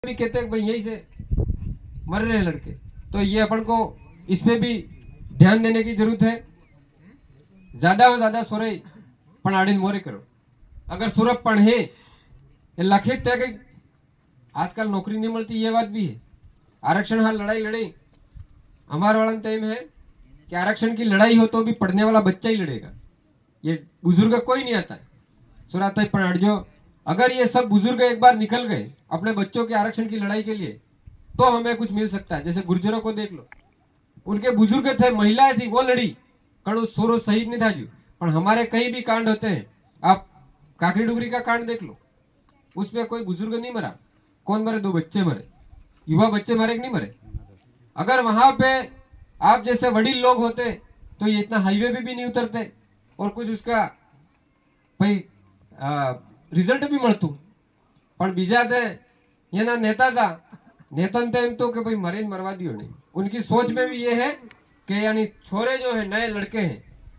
भी कहते हैं भाई यहीं से मर रहे हैं लड़के, तो ये अपन को इस पे भी ध्यान देने की जरूरत है। ज्यादा में ज्यादा सोरे पण आड़ीने मोरे करो। अगर सूरप पण है ये लखित है कि आजकल नौकरी नहीं मिलती, ये बात भी है। आरक्षण हाँ लड़ाई लड़े हमारे वाला टाइम है कि आरक्षण की लड़ाई हो तो भी पढ़ने वाला बच्चा ही लड़ेगा, ये बुजुर्ग कोई नहीं आता है। सुराता ही पण जो अगर ये सब बुजुर्ग एक बार निकल गए अपने बच्चों के आरक्षण की लड़ाई के लिए तो हमें कुछ मिल सकता है। जैसे गुर्जरों को देख लो, उनके बुजुर्ग थे, महिलाएं थी, वो लड़ी, कड़ू सोरो शहीद नहीं था जो। पर हमारे कहीं भी कांड होते हैं, आप काकरी डुगरी का कांड देख लो, उसमें कोई बुजुर्ग नहीं मरा। कौन मरे? 2 बच्चे मरे, युवा बच्चे मरे कि नहीं मरे? अगर वहां पे आप जैसे वडील लोग होते तो ये इतना हाईवे पे भी नहीं उतरते और कुछ उसका भाई रिजल्ट भी મળતું। પણ બીજા તે એના नेता था, नेता ने एम तो कि भाई मरे मरवा दियो नहीं। उनकी सोच में भी ये है कि यानी छोरे जो है, नए लड़के हैं,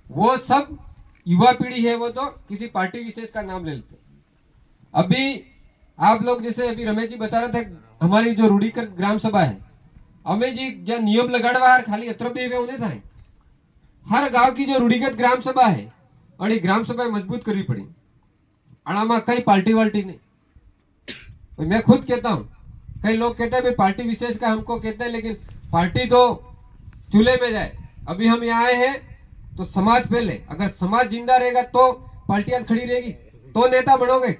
वो सब युवा पीढ़ी है, वो तो किसी पार्टी विशेष का नाम ले लेते। अभी आप लोग जैसे अभी रमेश जी बता रहे थे, हमारी जो रूढ़ीकर ग्राम सभा है, अमे जी जो नियम लगाड़वा खाली अत्र भी उन्हें था। हर गांव की जो रूढ़ीगत ग्राम सभा है और ये ग्राम सभा मजबूत करनी पड़ी। आणामा कई पार्टी वाल्टी नहीं। मैं खुद कहता हूँ, कई लोग कहते हैं भाई पार्टी विशेष का हमको कहते हैं, लेकिन पार्टी तो चूल्हे में जाए। अभी हम यहाँ आए हैं तो समाज पहले, अगर समाज जिंदा रहेगा तो पार्टियां खड़ी रहेगी, तो नेता बनोगे।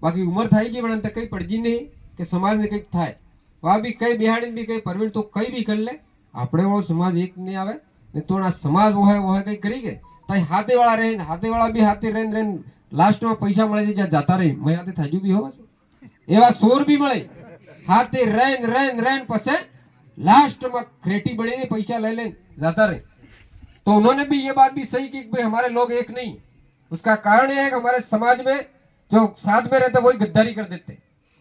बाकी उम्र थाई की बनते कई पड़जी नहीं कि समाज ने कई थाय, वहां भी कई बिहाड़ी भी कई परवीन तो कई भी कर ले, આપણે वो समाज एक नहीं आवे ने तो ना समाज वो है कई करी गए तो हाथे वाला रहे, हाथे वाला भी हाथे रहे रहे लास्ट में पैसा મળે જ્યાં જાતા રહી मैं हाथे थाजू भी होगा एवा सोर भी મળે हाथे रेन रेन रेन पसे लास्ट में क्रेटी बड़ी पैसा ले लेन जाता रहे। तो उन्होंने भी ये बात भी सही की भाई हमारे लोग एक नहीं। उसका कारण यह है कि हमारे समाज में जो साथ में रहते वही गद्दारी कर देते,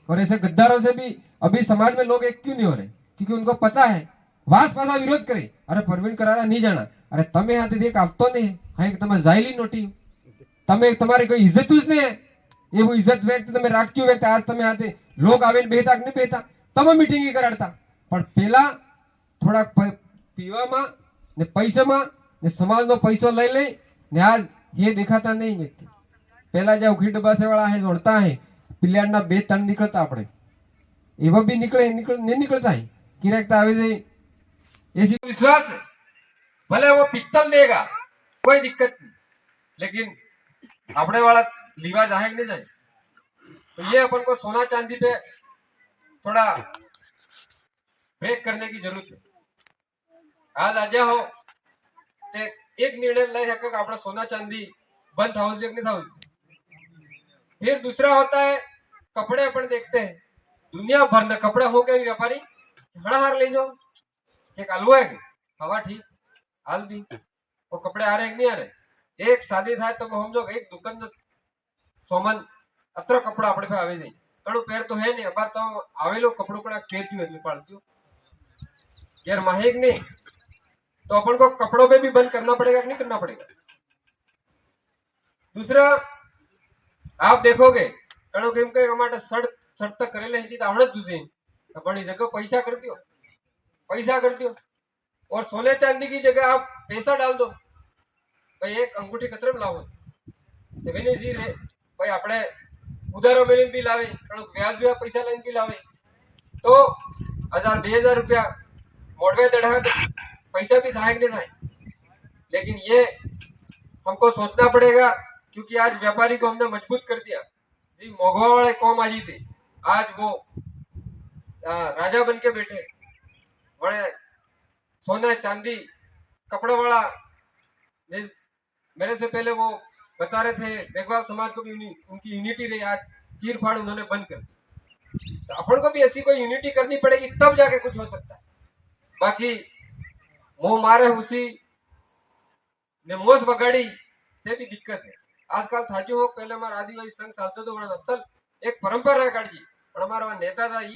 और ऐसे गद्दारों से भी अभी समाज में लोग एक क्यों नहीं हो रहे? क्योंकि उनको पता है वास पासा विरोध करे, अरे परवीन करारा नहीं जाना, अरे तमे हाथे देख आपतो नहीं है तमे जायली नोटी, तमे તમારી કોઈ ઇજ્જત જ નહીં એવું ઇજ્જત વ્યક્ત તમે રાખ્યું વ્યક્ત આજ તમે હાથે લોક આવીને બેતા કે નહીં બેતા, તમે મીટિંગ કરાડતા। પણ પેલા થોડા પીવામાં ને પૈસામાં ને સમાજનો પૈસો લઈ લઈ ને આજ ये दिखाता नहीं व्यक्ति। पहला जो उखी डब्बा से वाला है जोड़ता है पिलियाना 2-3 निकलता अपने एवं भी निकले नहीं निकलता है कि रखता ऐसी विश्वास है। भले वो पित्तल देगा कोई दिक्कत नहीं, लेकिन अपने वाला लीवा जाए नहीं जाए। तो ये अपन को सोना चांदी पे थोड़ा ब्रेक करने की जरूरत है। आज आजा हो एक निर्णय ले सके अपना सोना चांदी बंद था कि नहीं था। फिर दूसरा होता है कपड़े। अपन देखते हैं दुनिया भर में कपड़े हो गए व्यापारी हड़ा हार ले जाओ, एक आलू है हवा ठीक हाल भी वो कपड़े आ रहे नहीं आ रहे। एक शादी था तो हम लोग एक दुकान सोमन अत्र कपड़ा अपने पे आवे नहीं कड़ू पैर तो है नहीं अबार तो आवेलो कपड़ों कड़ा केरती है पालती यार माहेक नहीं। तो अपन को कपड़ों पे भी बंद करना पड़ेगा कि नहीं करना पड़ेगा? दूसरा आप देखोगे कड़ो केम के हमारे शर्ट तक करेले हिंदी आवड़ दूसरी अपनी जगह पैसा करती हो और सोने चांदी की जगह आप पैसा डाल दो। भाई एक अंगूठी कतरे में लावो जी रे भाई अपने उधारो मिलीने भी लावे ब्याज भी पैसा लेने भी लावे तो 1000-2000 रुपया मोड़वे दड़ा पैसा भी सहायक नहीं था। लेकिन ये हमको सोचना पड़ेगा क्योंकि आज व्यापारी को हमने मजबूत कर दिया। जी मोगवा वाले कौम आई थी, आज वो राजा बन के बैठे बड़े सोना चांदी कपड़े वाला। मेरे से पहले वो बता रहे थे मेघवाल समाज को भी उनकी यूनिटी रही, आज चीर फाड़ उन्होंने बंद कर दी। तो अपन को भी ऐसी कोई यूनिटी करनी पड़ेगी तब जाके कुछ हो सकता है। बाकी मुंह मारे उसी ने मोस बगाड़ी से भी दिक्कत है। आजकल थाजू हो पहले हमारा आदिवासी संघ चालते तो बड़ा असल एक परंपरा काढ़ी, हमारा नेता था